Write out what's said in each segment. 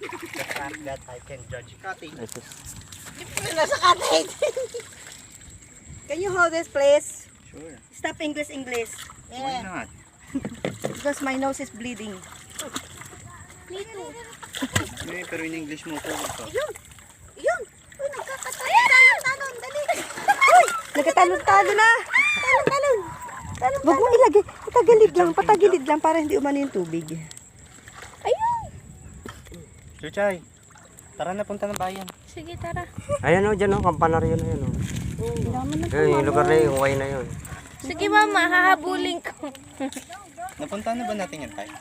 The fact that I can judge cutting. Nasa cottage. Can you hold this, please? Sure. Stop English, English. Why not? Because my nose is bleeding. Me too. Pero in English mo po ito. Yun! Yun! Uy, nagkakatalon! Dali! Uy! Nagkatalon-talon na! Talon-talon! Huwag mo ilagay. Patagilid lang para hindi umano yung tubig. Ayun! Chuchay, tara na punta ng bayan. Sige, tara. Ayan o, dyan o, kampanaryo na yun o. Yung lugar na yung way na yun. Sige, mama. Hahabulin ko. Napunta na ba natin yan tayo?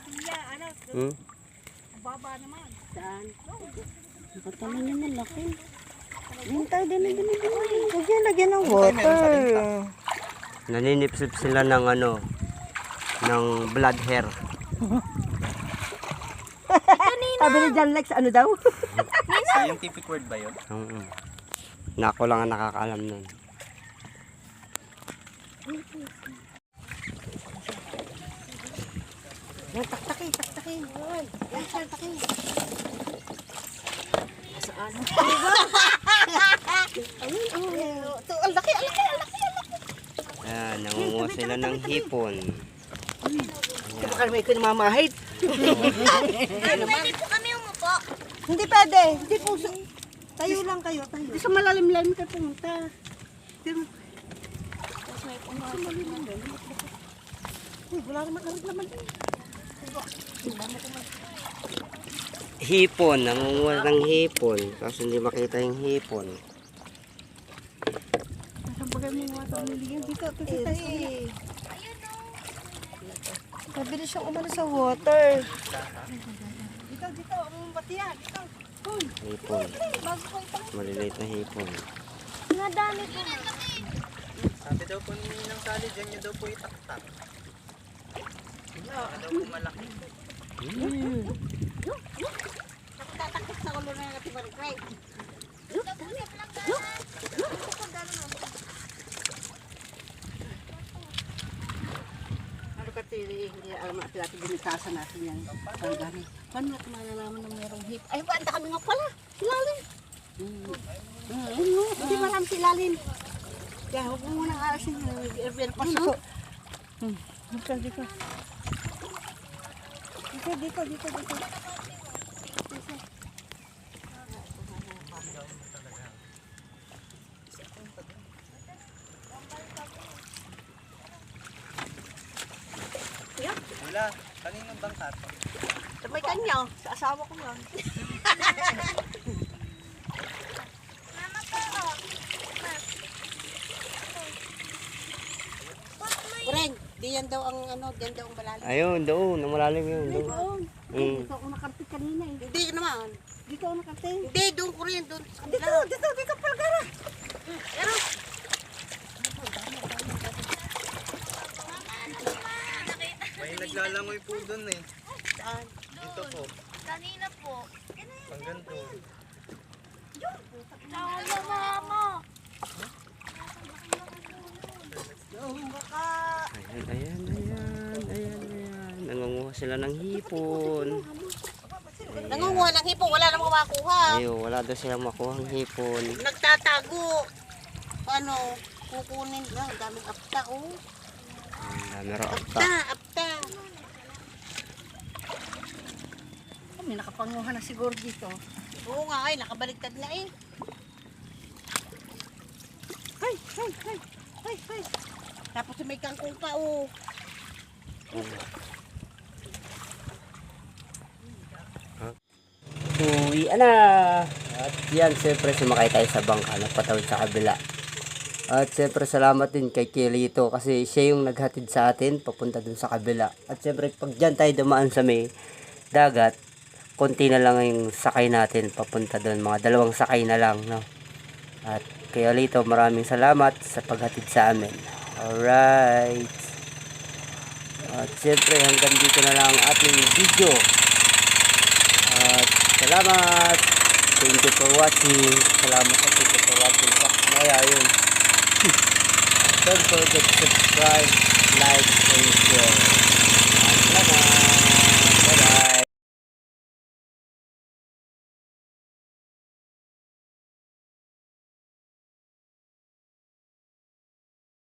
Hmm? Saan? Nakatalo niya na laki. Hintay, dali. Huwag yan, lagyan ng water. Naninipsip sila ng ano, ng blood hair. Sabi ni John Lex, ano daw? Scientific word ba yun? Nako lang ang nakakaalam nun. Taktakin. Yan, taktakin. Saan? Ang laki. Ayan, nangunguha sila ng hipon. Baka may kinamamahid. Pwede po kami umupo. Hindi pwede. Hindi po. Tayo lang kayo. Hindi sa malalim-lalim ka pumunta. Uy, wala naman naman. Hipon, nangunguha ng hipon. Tapos hindi makita yung hipon. Nasaan bagay mo mga pamilya? Dito tayo. Mabilis siyang umano sa water. Dito. Umumbati yan. Dito. Hipon. Maliliit na hipon. Nadami po. Sabi daw po ni Ninang Sally, dyan niya daw po itaktak. Ano daw po malaki. Tatakot sa ulo na yung natibarikay. Ano kasi hindi alam natin natin binitasan natin yan. Pagani. Paano natin malalaman na mayroong hip? Ay, banda kami nga pala. Silalin. Hindi marami silalin. Kaya huwag mo muna arasin. Air pass no? Dito. Dito. Wala. Kaninong bangka to? May kanya. Sa asawa ko yan. Mama po. Ureng, di yan daw ang ano, diyan daw ang malalim. Ayun, doon. Ang malalim yun. Doon. Doon. Mm. Dito ako nakartik kanina eh. Hindi naman. Dito ako nakartik. Hindi, doon ko rin, doon. Dito, palgara. Pero, May naglalangoy po doon eh. Saan? Dito po. Kanina po. Hanggang doon. Tawala, mama. Ayan. Nangunguha sila ng hipon. nangunguha ng hipon, wala namang makuha. Ayun, wala daw silang makuha ng hipon. Nagtatago. Paano, kukunin na, ang daming apta, oh. Ang dami raw apta. Apta. May nakapanguha na siguro dito. Oo nga, ay, nakabaliktad na eh. Ay. Tapos may kangkong pa, oh. Uwi na. At yan, siyempre sumakay tayo sa bangka. Nagpatawid sa kabila. At siyempre salamat din kay Kilito kasi siya yung naghatid sa atin papunta dun sa kabila. At siyempre pag dyan tayo dumaan sa may dagat, konti na lang yung sakay natin papunta dun. Mga 2 sakay na lang, no? At kay Kilito, maraming salamat sa paghatid sa amin. Alright. At siyempre hanggang dito na lang ang ating video. At salamat. Thank you for watching. Salamat at thank you for watching. Ayun. Don't forget to subscribe, like, and share.